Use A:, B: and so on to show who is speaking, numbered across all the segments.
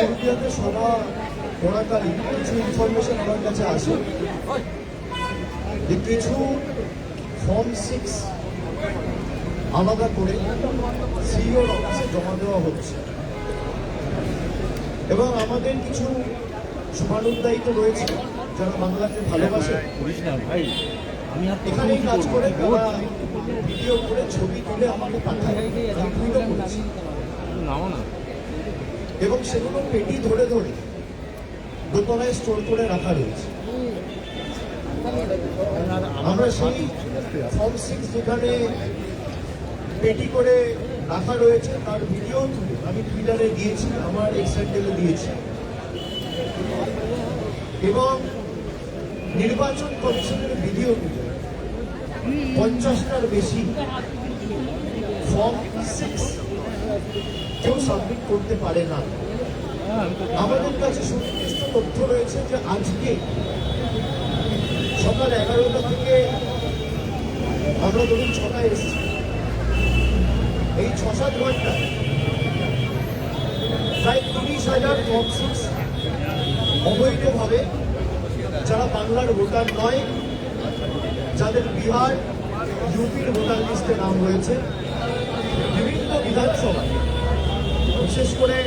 A: পুরুলিয়াতে সভা চলাকালীন কিছু ইনফরমেশন আমার কাছে আসে যে কিছু ফর্ম 6 আলাদা করে সিইওর অফিসে জমা দেওয়া হচ্ছে এবং আমাদের কিছু শুভানুদ্দায়িত রয়েছে যারা বাংলাকে ভালোবাসে, এখানেই কাজ করে তারা ভিডিও করে ছবি তুলে আমাকে পাঠায়, আমি টুইটও করেছি এবং সেগুলো পেটি ধরে ধরে দোতলায় স্টোর করে রাখা রয়েছে। আমরা সেই ফর্ম 6 যেখানে পেটি করে রাখা রয়েছে তার ভিডিও তুলে আমি টুইটারে দিয়েছি, আমার এক্স হ্যান্ডেলে দিয়েছি এবং নির্বাচন কমিশনের ভিডিও তুলে 50টার বেশি ফর্ম 6 কেউ সাবমিট করতে পারে না। আমাদের কাছে সুনির্দিষ্ট তথ্য রয়েছে যে আজকে সকাল 11টা থেকে আমরা ধরুন 6টায় এসেছি, এই 6-7 ঘন্টায় প্রায় 30,000 ফর্ম 6 অবৈধভাবে যারা বাংলার ভোটার নয়, যাদের বিহার ইউপির ভোটার লিস্টে নাম রয়েছে, বিভিন্ন বিধানসভায় বিশেষ করে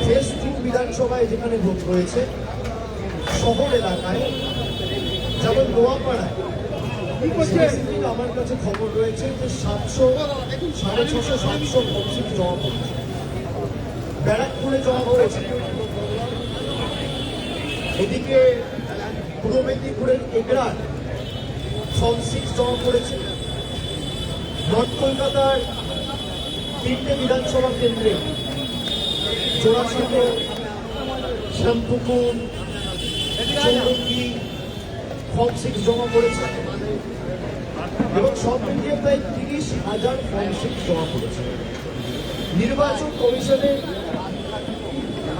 A: ফেজ 2 বিধানসভায় যেখানে ভোট রয়েছে শহর এলাকায়, যেমন নোয়াপাড়ায় আমার কাছে খবর রয়েছে যে 650-700 ফর্ম 6 জমা পড়েছে, ব্যারাকপুরে জমা পড়েছে, এদিকে পূর্ব মেদিনীপুরের এগরার ফর্ম 6 জমা পড়েছে, নর্থ কলকাতার 3টে বিধানসভা কেন্দ্রে জোড়াসাঁকো, শ্যামপুকুর, চৌরঙ্গি ফর্ম 6 জমা পড়েছে এবং সব মিলিয়ে প্রায় 30,000 ফর্ম 6 জমা পড়েছে। নির্বাচন কমিশনের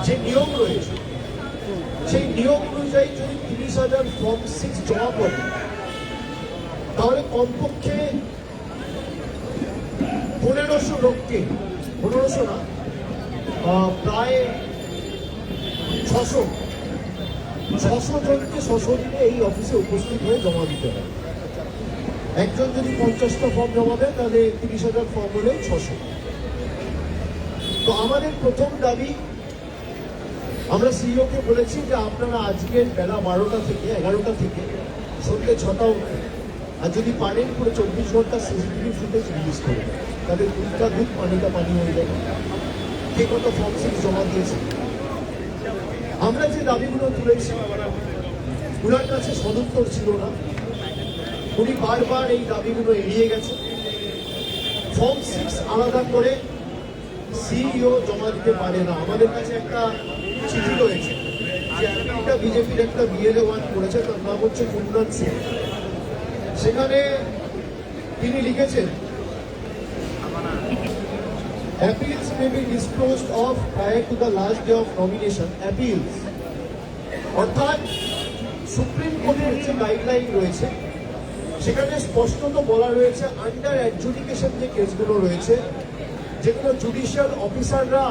A: যে নিয়ম রয়েছে সেই নিয়ম অনুযায়ী যদি 30,000 ফর্ম 6 জমা পড়ে তাহলে কমপক্ষে 1500 লোককে, 1500 না, প্রায় 600 জনকে 600 দিনে এই অফিসে উপস্থিত হয়ে জমা দিতে হবে। একজন যদি 50টা ফর্ম জমা দেয় তাহলে 30,000 ফর্ম হলে 600। তো আমাদের প্রথম দাবি, আমরা সিইওকে বলেছি যে আপনারা আজকের বেলা 12টা থেকে 11টা থেকে সন্ধ্যে 6টা অবধি আর যদি পারেন পুরো 24 ঘন্টা সিসিটিভি ফুটেজ রিলিজ করে দেয়, তাদের দুধটা দুধ পানিটা পানি হয়ে যায়, কে কত ফর্ম 6 জমা দিয়েছে। আমরা যে দাবিগুলো তুলেছি ওনার কাছে সদুত্তর ছিল না, উনি বারবার এই দাবিগুলো এড়িয়ে গেছে। ফর্ম 6 আলাদা করে সিইও জমা দিতে পারে না। আমাদের কাছে একটা চিঠি রয়েছে যে একটা বিজেপির একটা বিএলও 1 করেছে, তার নাম হচ্ছে কুন্দন সিং। সেখানে তিনি লিখেছেন appeals may be disposed of prior to the last day of nomination. appeals অর্থাৎ সুপ্রিম কোর্টের যে গাইডলাইন রয়েছে সেখানে স্পষ্টত বলা রয়েছে আন্ডার অ্যাডজুডিকেশন যে কেসগুলো রয়েছে, যেগুলো জুডিশিয়াল অফিসাররা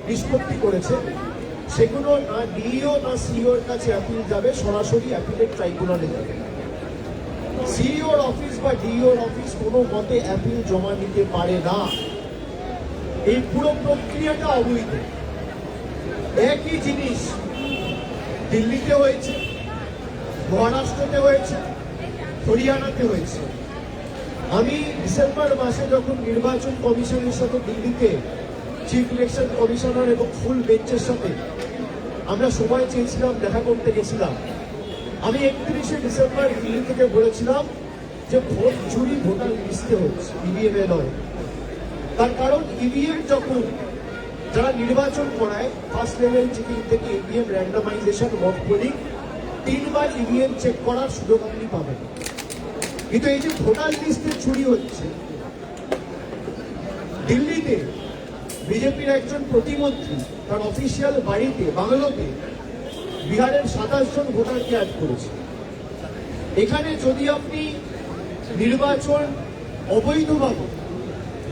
A: নিষ্পত্তি করেছে, সেগুলো না ডিইও না সিইওর কাছে অ্যাপিল যাবে, সরাসরি অ্যাপিলেট ট্রাইব্যুনালে যাবে। সিইওর অফিস বা ডিইওর অফিস কোনো মতে অ্যাপিল জমা নিতে পারে না। এই পুরো প্রক্রিয়াটা অবৈধ। একই জিনিস দিল্লিতে হয়েছে, মহারাষ্ট্রতে হয়েছে, হরিয়ানাতে হয়েছে। আমি ডিসেম্বর মাসে যখন নির্বাচন কমিশনের সাথে দিল্লিতে চিফ ইলেকশন কমিশনার এবং ফুল বেঞ্চের সাথে আমরা সময় চেয়েছিলাম, দেখা করতে গেছিলাম, আমি 31শে ডিসেম্বর দিল্লি থেকে বলেছিলাম যে ভোট চুরি ভোটার লিস্টে হচ্ছে, ইভিএম এ নয়। তার কারণ ইভিএম যখন যারা নির্বাচন করায় ফার্স্ট লেভেল চেকিং থেকে ইভিএম র্যান্ডামাইজেশন মক পোলিং 3 বার ইভিএম চেক করার সুযোগ আপনি পাবেন। কিন্তু এই যে ভোটার লিস্টে চুরি হচ্ছে, দিল্লিতে বিজেপির একজন প্রতিমন্ত্রী তার অফিসিয়াল বাড়িতে বাংলোতে বিহারের 27 জন ভোটারকে অ্যাড করেছে। এখানে যদি আপনি নির্বাচন অবৈধভাবে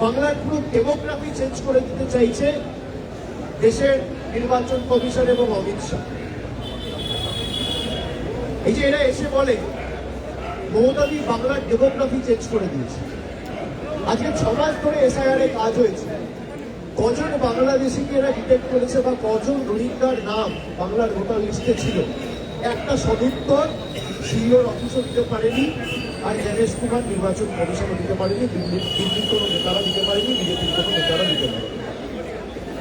A: বাংলার পুরো ডেমোগ্রাফি চেঞ্জ করে দিতে চাইছে, দেশের নির্বাচন কমিশন এবং অমিত শাহ। এই যে এরা এসে বলে মমতাদি বাংলার ডেমোগ্রাফি চেঞ্জ করে দিয়েছে। আজকে 6 মাস ধরে এসআইআর এ কাজ হয়েছে, কজন বাংলাদেশিকে এরা ডিটেক্ট করেছে বা কজন রোহিঙ্গার নাম বাংলার ভোটার লিস্টে ছিল, একটা সদুত্তর সিইওর অফিসও দিতে পারেনি, আর জ্ঞানেশ কুমার নির্বাচন কমিশনও দিতে পারেনি, দিল্লির কোনো নেতারা দিতে পারেনি, বিজেপির কোনো নেতারা দিতে পারেনি।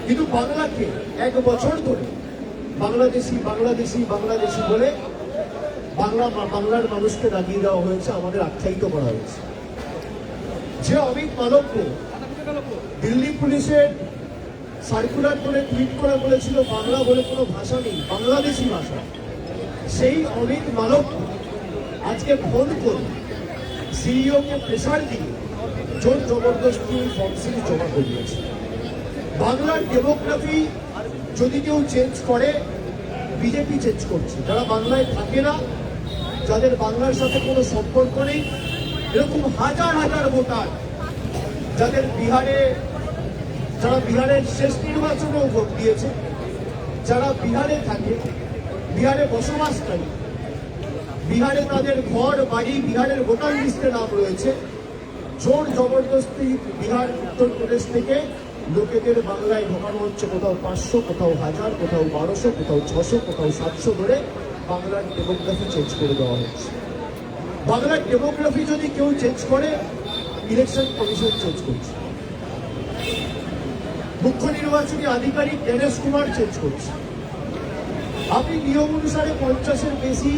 A: কিন্তু বাংলাকে 1 বছর ধরে বাংলাদেশি বাংলাদেশি বাংলাদেশি বলে বাংলার মানুষকে দাগিয়ে দেওয়া হয়েছে, আমাদের আখ্যায়িত করা হয়েছে। যে অমিত মালব্য দিল্লি পুলিশের সার্কুলার করে টুইট করে বলেছিল বাংলা বলে কোনো ভাষা নেই, বাংলাদেশি ভাষা, সেই অমিত মালব্য আজকে ফোন করে সিইওকে প্রেসার দিয়ে জোর জবরদস্তি ফর্ম সিরিজ জমা করিয়েছে। বাংলার ডেমোগ্রাফি যদি কেউ চেঞ্জ করে, বিজেপি চেঞ্জ করছে। যারা বাংলায় থাকে না, যাদের বাংলার সাথে কোনো সম্পর্ক নেই, এরকম হাজার হাজার ভোটার যারা বিহারের শেষ নির্বাচনেও ভোট দিয়েছে, যারা বিহারে থাকে, বিহারে বসবাসকারী, বিহারে তাদের ঘর বাড়ি বিহারের ভোটার লিস্টে নাম রয়েছে, জোর জবরদস্তি বিহার উত্তরপ্রদেশ থেকে লোকেদের বাংলায় ঢোকানো হচ্ছে। কোথাও 500, কোথাও 1000, কোথাও 1200, কোথাও 600, কোথাও 700 ধরে বাংলার ডেমোগ্রাফি চেঞ্জ করে দেওয়া হচ্ছে। বাংলার ডেমোগ্রাফি যদি কেউ চেঞ্জ করে, ইলেকশন কমিশন চেঞ্জ করছে। মুখ্য নির্বাচনী আধিকারিক জ্ঞানেশ কুমার চেঞ্জ করছে। আপনি নিয়ম অনুসারে 50-এর বেশি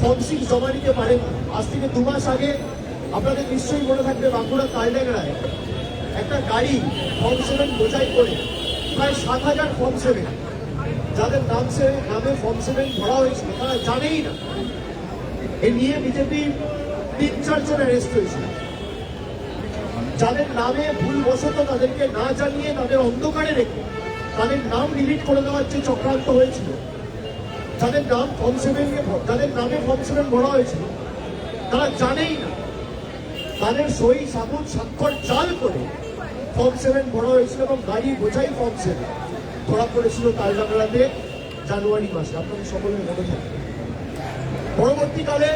A: ফর্ম 6 জমা দিতে পারেন। আজ থেকে 2 মাস আগে আপনাদের নিশ্চয়ই মনে থাকবে, বাঁকুড়া কালডাংরায় একটা গাড়ি ফর্ম 7 বোঝাই করে প্রায় 7000 ফর্ম 7, যাদের নামে ফর্ম 7 ভরা হয়েছিল তারা জানেই না। এ নিয়ে বিজেপির 3-4 জন অ্যারেস্ট হয়েছিল। যাদের নামে ভুলবশত তাদেরকে না জানিয়ে তাদের অন্ধকারে রেখে তাদের নাম ডিলিট করে দেওয়ার যে চক্রান্ত হয়েছিল, যাদের নামে ফর্ম 7 ভরা হয়েছিল তারা জানেই না, তাদের সই সাবুন স্বাক্ষর জাল করে ফর্ম 7 ভরা হয়েছিল এবং গাড়ি বোঝাই ফর্ম 7 ধরা পড়েছিল কালডাংরাতে জানুয়ারি মাসে। আপনাদের সকলের মনে থাকে। পরবর্তীকালে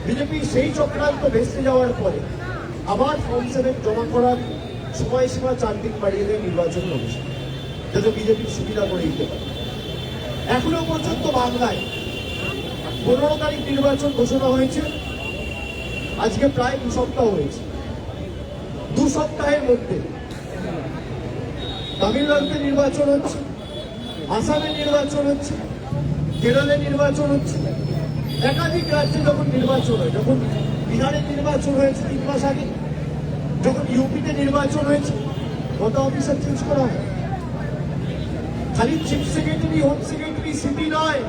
A: বিজেপি সেই চক্রান্ত ভেস্তে যাওয়ার পরে আবার ফর্ম 7 জমা করার সময়সীমা 4 দিন বাড়িয়ে দেয় নির্বাচন কমিশন, যাতে বিজেপির সুবিধা করে দিতে পারে। এখনো পর্যন্ত বাংলায় 15 তারিখ নির্বাচন ঘোষণা হয়েছে, আজকে প্রায় 2 সপ্তাহ হয়েছে। 2 সপ্তাহের মধ্যে তামিলনাড়ুতে নির্বাচন হচ্ছে, আসামে নির্বাচন হচ্ছে, কেরলে নির্বাচন হচ্ছে, একাধিক রাজ্যে যখন নির্বাচন হয়, যখন বিহারে নির্বাচন হয়েছে 3 মাস আগে, যখন ইউপিতে নির্বাচন হয়েছে, কত অফিসার চেঞ্জ করা হয়? খালি chief secretary, home secretary, CP নয়,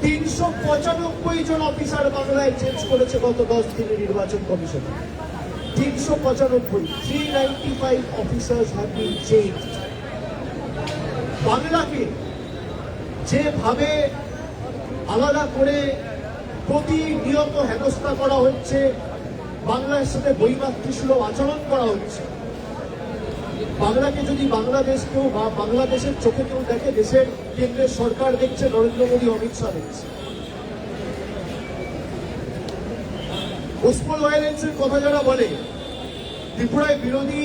A: 395 জন অফিসার বাংলায় চেঞ্জ করেছে গত 10 দিনে নির্বাচন commission. 395 officers have been changed. বাংলাকে যেভাবে আলাদা করে প্রতিনিয়ত হেনস্থা করা হচ্ছে, বাংলার সাথে বৈমাতৃসুলভ আচরণ করা হচ্ছে, বাংলাকে যদি বাংলাদেশ কেউ বা বাংলাদেশের চোখে কেউ দেখে, দেশের কেন্দ্রের সরকার দেখছে, নরেন্দ্র মোদী, অমিত শাহ দেখছে। গোস্পল ভায়োলেন্সের কথা যারা বলে, ত্রিপুরায় বিরোধী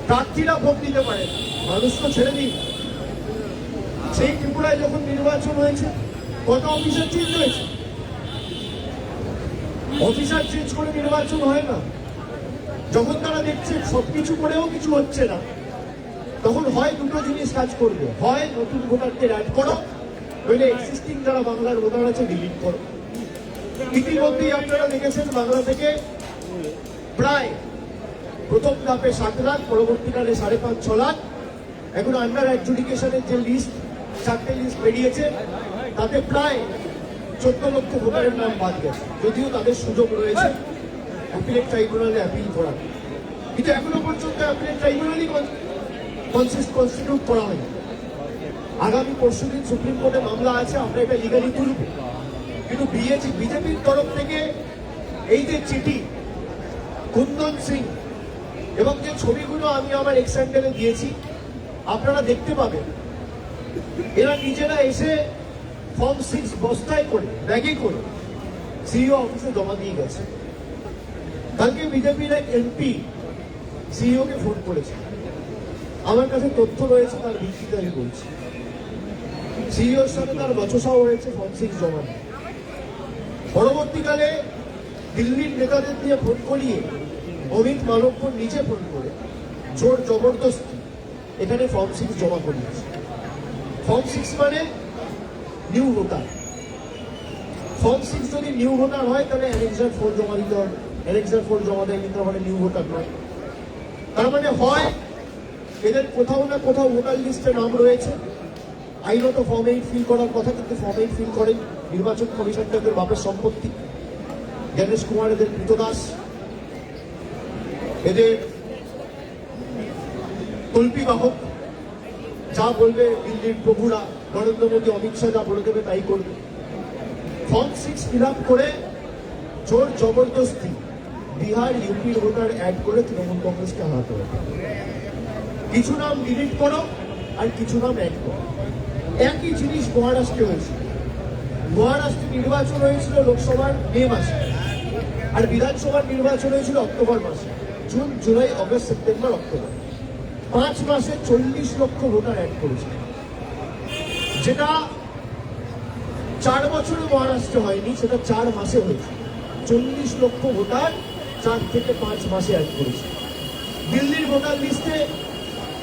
A: প্রার্থীরা ভোট দিতে পারে, মানুষ তো ছেড়ে দিন। সেই ত্রিপুরায় যখন নির্বাচন হয়েছে, কত অফিসার চেঞ্জ হয়েছে? অফিসার চেঞ্জ করে নির্বাচন হয় না। যখন তারা দেখছে সবকিছু করেও কিছু হচ্ছে না, তখন হয় দুটো জিনিস কাজ করবে, হয় নতুন ভোটারদের অ্যাড করো, নইলে এক্সিস্টিং যারা বাংলার ভোটার আছে ডিলিট করো। ইতিমধ্যেই আপনারা দেখেছেন বাংলা থেকে প্রায় প্রথম ধাপে 7 লাখ, পরবর্তীকালে 5.5-6 লাখ। এখন আন্ডার অ্যাডজুডিকেশনের যে লিস্ট, 4টে লিস্ট বেরিয়েছে, তাতে প্রায় 14 লক্ষ ভোটারের নাম বাদ গেছে, যদিও তাদের সুযোগ রয়েছে অ্যাপিলেট ট্রাইব্যুনালে অ্যাপিল করা। কিন্তু এখনো পর্যন্ত অ্যাপিলেট ট্রাইব্যুনালই কনস্টিটিউট করা হয়নি। আগামী পরশুদিন সুপ্রিম কোর্টে মামলা আছে, আমরা এটা লিগালি তুলব। কিন্তু বিজেপির তরফ থেকে এই যে চিঠি কুন্দন সিং এবং যে ছবিগুলো আমি আমার এক্স হ্যান্ডেলে দিয়েছি আপনারা দেখতে পাবেন, এরা নিজেরা এসে ফর্ম 6 বস্তায় করে ব্যাগে করে সিইও অফিসে জমা দিয়ে গেছে। কালকে বিজেপির এক এমপি সিইও কে ফোন করেছে, আমার কাছে তথ্য রয়েছে, তার ভিত্তিতে আমি বলছি। সিইওর সাথে তার বচসাও হয়েছে ফর্ম 6 জমা নিয়ে। পরবর্তীকালে দিল্লির নেতাদের দিয়ে ফোন করিয়ে অমিত মালব্য নিজে ফোন করে জোর জবরদস্তি এখানে ফর্ম 6 জমা করিয়েছে। ফর্ম 6 মানে নিউ ভোটার। ফর্ম 6 যদি নিউ ভোটার হয় তাহলে অ্যানেক্সার 4 জমা দিতে হবে। অ্যানেক্সার 4 জমা দেয় কিন্তু মানে নিউ ভোটার নয়। তার মানে হয় এদের কোথাও না কোথাও ভোটার লিস্টে নাম রয়েছে, আইনত ফর্ম 8 ফিল করার কথা, কিন্তু ফর্ম 8 ফিল করেন। নির্বাচন কমিশনটা এদের বাপের সম্পত্তি, গণেশ কুমার এদের কৃতদাস, এদের কল্পি বাহক। যা বলবে দিল্লির প্রভুরা, নরেন্দ্র মোদী অমিত শাহ যা বলে দেবে তাই করবে। ফর্ম 6 ফিল আপ করে জোর জবরদস্তি বিহার ইউপির ভোটার অ্যাড করে তৃণমূল কংগ্রেসকে হারাতে হবে। কিছু নাম ডিলিট করো আর কিছু নাম অ্যাড করো। একই জিনিস মহারাষ্ট্রে হয়েছিল। মহারাষ্ট্রে নির্বাচন হয়েছিল লোকসভার মে মাসে, আর বিধানসভার নির্বাচন হয়েছিল অক্টোবর মাসে। June, July, August, September, October, 5 মাসে 40 লক্ষ ভোটার অ্যাড করেছে, যেটা 4 বছরে মহারাষ্ট্রে হয়নি, সেটা 4 মাসে হয়েছে। 40 লক্ষ ভোটার 4 থেকে 5 মাসে অ্যাড করেছে। দিল্লির ভোটার লিস্টে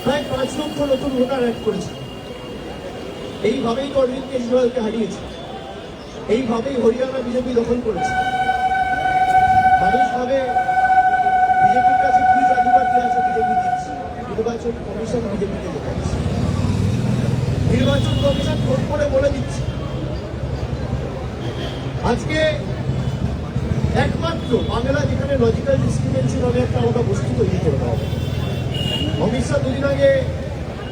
A: প্রায় 5 লক্ষ নতুন ভোটার অ্যাড করেছে। এইভাবেই তো অরবিন্দ কেজরিওয়ালকে হারিয়েছে, এইভাবেই হরিয়ানা বিজেপি দখল করেছে। মানুষ ভাবে বিজেপির কাছে কি জাদুবাতি আছে, বিজেপি দিচ্ছে। নির্বাচন কমিশন বিজেপিকে দেখাচ্ছে, নির্বাচন কমিশন ফোন করে বলে দিচ্ছে। আজকে একমাত্র বাংলা যেখানে লজিক্যাল ডিসক্রিমিনেন্সি নামে একটা আলাদা বস্তু তৈরি করে দেওয়া হবে। অমিত শাহ দুদিন আগে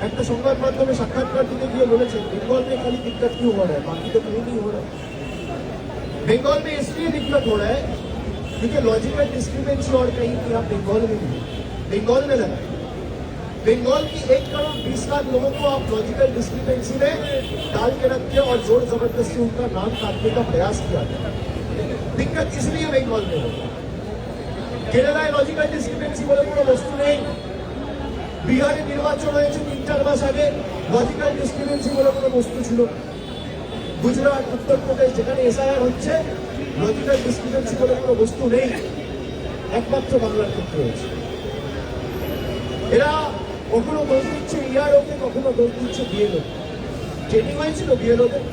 A: একটা সংবাদ মাধ্যমে সাক্ষাৎকার দিতে গিয়ে বলেছেন, बंगाल में खाली दिक्कत क्यों हो रहा है, बाकी तो कहीं नहीं हो रहा है। बंगाल में इसलिए दिक्कत हो रहा है क्योंकि लॉजिकल डिस्क्रिमिनेंसी और कहीं की आप बंगाल में नहीं, बंगाल में लगा। बंगाल की 1 करोड़ 20 लाख लोगों को आप लॉजिकल डिस्क्रिमिनेंसी में डाल के रखे और जोर जबरदस्ती उनका नाम काटने का प्रयास किया गया। दिक्कत इसलिए बंगाल में हो। केरलाয় लॉजिकल डिस्क्रिमिनेंसी বলে কোনো বস্তু নেই। বিহারে নির্বাচন হয়েছে 3-4 মাস আগে, লজিক্যাল ডিসক্রিমিনেন্সি বলে কোনো বস্তু ছিল। গুজরাট, উত্তরপ্রদেশ যেখানে এসআইআর হচ্ছে, লজিক্যাল ডিসক্রিমিনেন্সি বলে কোনো বস্তু নেই, একমাত্র বাংলার ক্ষেত্রে হয়েছে। এরা কখনো দোষ দিচ্ছে ইআরওকে, কখনো দোষ দিচ্ছে বিএলও। ট্রেনিং হয়েছিল বিএলওদের।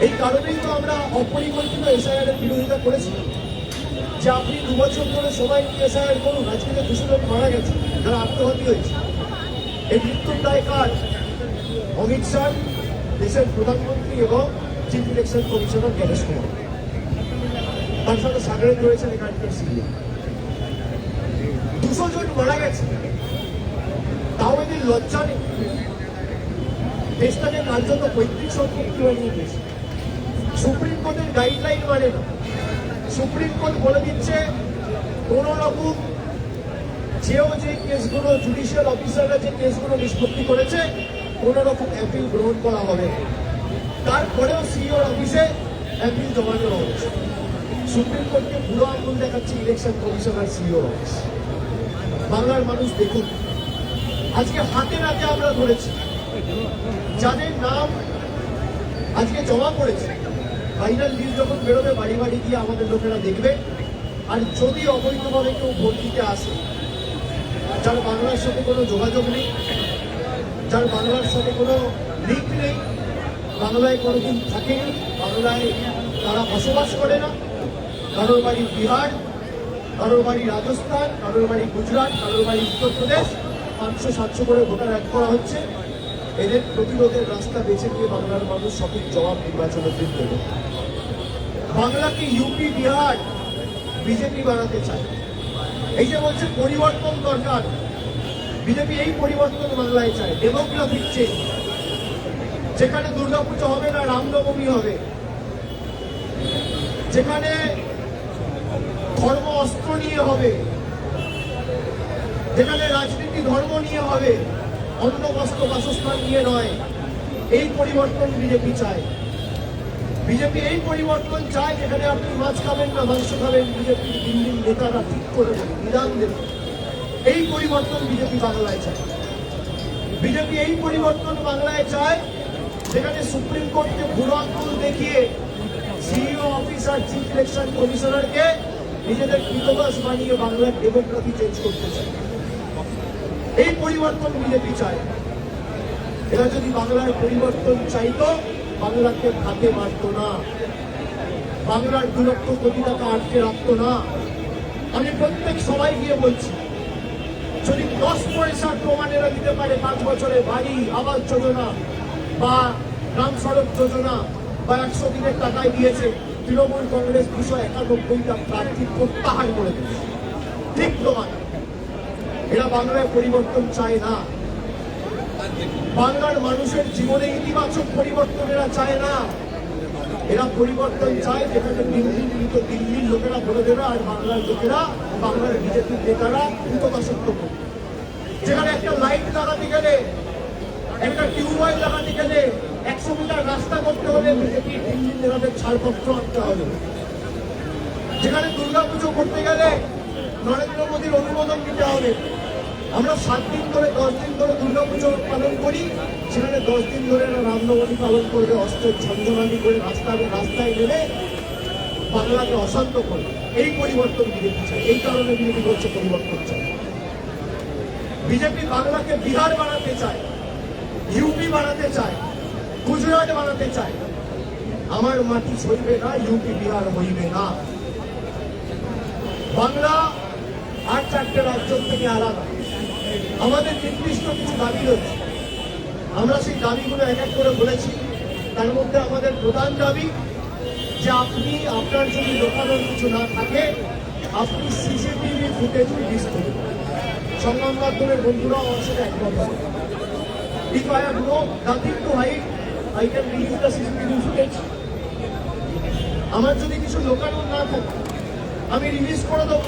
A: এই কারণেই তো আমরা অপরিকল্পিত এসআইআর এর বিরোধিতা করেছি, যে আপনি 2 বছর ধরে সবাই নিয়ে এসআইআর করুন। আজকে যে 200 লোক মারা গেছে, যারা আত্মঘাতী হয়েছে, এই মৃত্যুর দায় কার? অমিত শাহ, দেশের প্রধানমন্ত্রী এবং chief election commissioner Ganesh Kumar, তার সাথে সাগরেত রয়েছেন এখানকার সিইও। 200 জন মারা গেছে, তাও এদের লজ্জা নেই। দেশটাকে কার্যত পৈতৃক সম্পত্তি বানিয়ে দিয়েছে। সুপ্রিম কোর্টের গাইডলাইন মানে না। সুপ্রিম কোর্ট বলে দিচ্ছে কোন রকম যেও যে কেসগুলো জুডিশিয়াল অফিসাররা যে কেসগুলো নিষ্পত্তি করেছে কোন রকম অ্যাপিল গ্রহণ করা হবে। তারপরেও সিইওর অফিসে অ্যাপিল জমা দেওয়া হচ্ছে। সুপ্রিম কোর্টকে বুড়ো আঙুল দেখাচ্ছে ইলেকশন কমিশনার সিইওর অফিস। বাংলার মানুষ দেখুন, আজকে হাতে নাতে আমরা ধরেছি যাদের নাম আজকে জমা করেছে। ফাইনাল লিস্ট যখন বেরোবে বাড়ি বাড়ি গিয়ে আমাদের লোকেরা দেখবে। আর যদি অবৈধভাবে কেউ ভোট দিতে আসে, যার বাংলার সাথে কোনো যোগাযোগ নেই, যার বাংলার সাথে কোনো লিঙ্ক নেই, বাংলায় কোনোদিন থাকেনি, বাংলায় তারা বসবাস করে না, কারোর বাড়ি বিহার, কারোর বাড়ি রাজস্থান, কারোর বাড়ি গুজরাট, কারোর বাড়ি উত্তরপ্রদেশ, 500-700 করে ভোটার অ্যাড করা হচ্ছে। এদের প্রতিরোধের রাস্তা বেছে নিয়ে বাংলার মানুষ সঠিক জবাব নির্বাচনের দিন দেবে। বাংলাকে ইউপি, বিহার বিজেপি বানাতে চায়। এই যে বলছে পরিবর্তন দরকার, বিজেপি এই পরিবর্তন বাংলায় চায়। ডেমোগ্রাফিক চেঞ্জ, যেখানে দুর্গাপুজো হবে না, রামনবমী হবে, যেখানে ধর্ম অস্ত্র নিয়ে হবে, যেখানে রাজনীতি ধর্ম নিয়ে হবে, অন্ন বস্ত্র বাসস্থান নিয়ে নয়। এই পরিবর্তন বিজেপি চায়। বিজেপি এই পরিবর্তন চায় যেখানে আপনি মাছ খাবেন না মাংস খাবেন, বিজেপির দিল্লির নেতারা ঠিক করে দেবে, বিধান দেবে। এই পরিবর্তন বিজেপি বাংলায় চায়। বিজেপি এই পরিবর্তন বাংলায় চায় যেখানে সুপ্রিম কোর্টকে বুড়ো আঙুল দেখিয়ে সিইও অফিসার চিফ ইলেকশন কমিশনারকে নিজেদের কৃতদাস বানিয়ে বাংলার ডেমোক্রেসি চেঞ্জ করতে চায়। এই পরিবর্তন বিজেপি চায়। এরা যদি বাংলার পরিবর্তন চাইতো, বাংলাকে হাতে মারত না, বাংলার 2 লক্ষ কোটি টাকা আটকে রাখতো না। আমি প্রত্যেক সবাই গিয়ে বলছি, যদি 10 পয়সার প্রমাণ এরা দিতে পারে 5 বছরে বাড়ি আবাস যোজনা বা গ্রাম সড়ক যোজনা বা 100 দিনের টাকায় দিয়েছে, তৃণমূল কংগ্রেস 291টা প্রার্থী প্রত্যাহার করে দিয়েছে, ঠিক প্রমাণ। এরা বাংলায় পরিবর্তন চায় না। বাংলার মানুষের জীবনে ইতিবাচক পরিবর্তন এরা চায় না। এরা পরিবর্তন চায় যেখানে দিল্লির লোকেরা বলে দেবে আর বাংলার লোকেরা, বাংলার বিজেপির নেতারা কৃতদাসত্ব করবে। যেখানে একটা লাইট লাগাতে গেলে, একটা টিউবওয়েল লাগাতে গেলে 100 মিটার রাস্তা করতে হলে বিজেপির দিল্লির নেতাদের ছাড়পত্র আনতে হবে। যেখানে দুর্গাপুজো করতে গেলে নরেন্দ্র মোদীর অনুমোদন নিতে হবে। আমরা 7 দিন ধরে 10 দিন ধরে দুর্গাপুজো পালন করি, সেখানে 10 দিন ধরে রামনবমী পালন করবে, অস্ত্রের ঝঞ্ঝনানি করে রাস্তায় নেমে বাংলাকে অশান্ত করবে। এই পরিবর্তন বিজেপি চায়। এই কারণে বিজেপি করছে পরিবর্তন চায়। বিজেপি বাংলাকে বিহার বানাতে চায়, ইউপি বানাতে চায়, গুজরাট বানাতে চায়। আমার মাটি সইবে না, ইউপি বিহার হইবে না। বাংলা আর 4টে রাজ্য থেকে আলাদা। আমাদের নির্দিষ্ট কিছু দাবি রয়েছে, আমরা সেই দাবিগুলো এক এক করে বলেছি। তার মধ্যে আমাদের প্রধান দাবি যে আপনি, আপনার যদি লোকানোর কিছু না থাকে, আপনি সিসিটিভি ফুটেজ রিলিজ করুন। সংবাদ মাধ্যমের বন্ধুরা আমার সাথে একমত হবে। If I have nothing to hide, I can release the CCTV footage. আমার যদি কিছু লোকানোর না থাকে, আমি রিলিজ করে দেবো।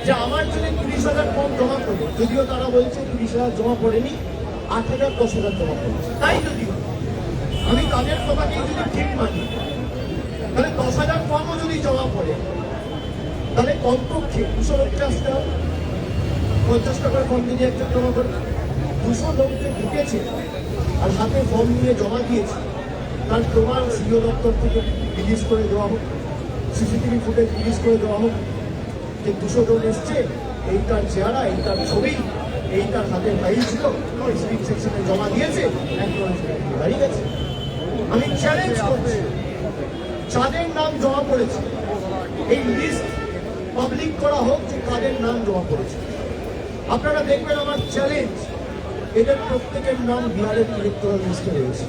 A: যে আমার যদি 30,000 ফর্ম জমা করবে, যদিও তারা বলছে 30,000 জমা পড়েনি, 8,000 10,000 জমা পড়েছে, তাই যদি আমি তাদের কথাকেই যদি ঠিক মানি, তাহলে 10,000 ফর্মও যদি জমা পড়ে, তাহলে কমপক্ষে 200 লোককে আসতে হবে। 50 টাকার ফর্ম যদি একজন জমা করে, 200 লোককে ঢুকেছে আর হাতে ফর্ম নিয়ে জমা দিয়েছে, তার প্রমাণ সিও দপ্তর থেকে রিলিজ করে দেওয়া হোক, সিসিটিভি ফুটেজ রিলিজ করে দেওয়া হোক যে 200 জন এসছে, এইটার চেহারা, এইটার ছবি, এইটার হাতে ফাইল ছিল, সিভিক সেকশনে জমা দিয়েছে, একজন দাঁড়িয়ে গেছে। আমি চ্যালেঞ্জ করছি, যাদের নাম জমা পড়েছে এই লিস্ট পাবলিক করা হোক যে কাদের নাম জমা পড়েছে। আপনারা দেখবেন আমার চ্যালেঞ্জ, এদের প্রত্যেকের নাম বিহারের ইলেকটোরাল লিস্টে রয়েছে।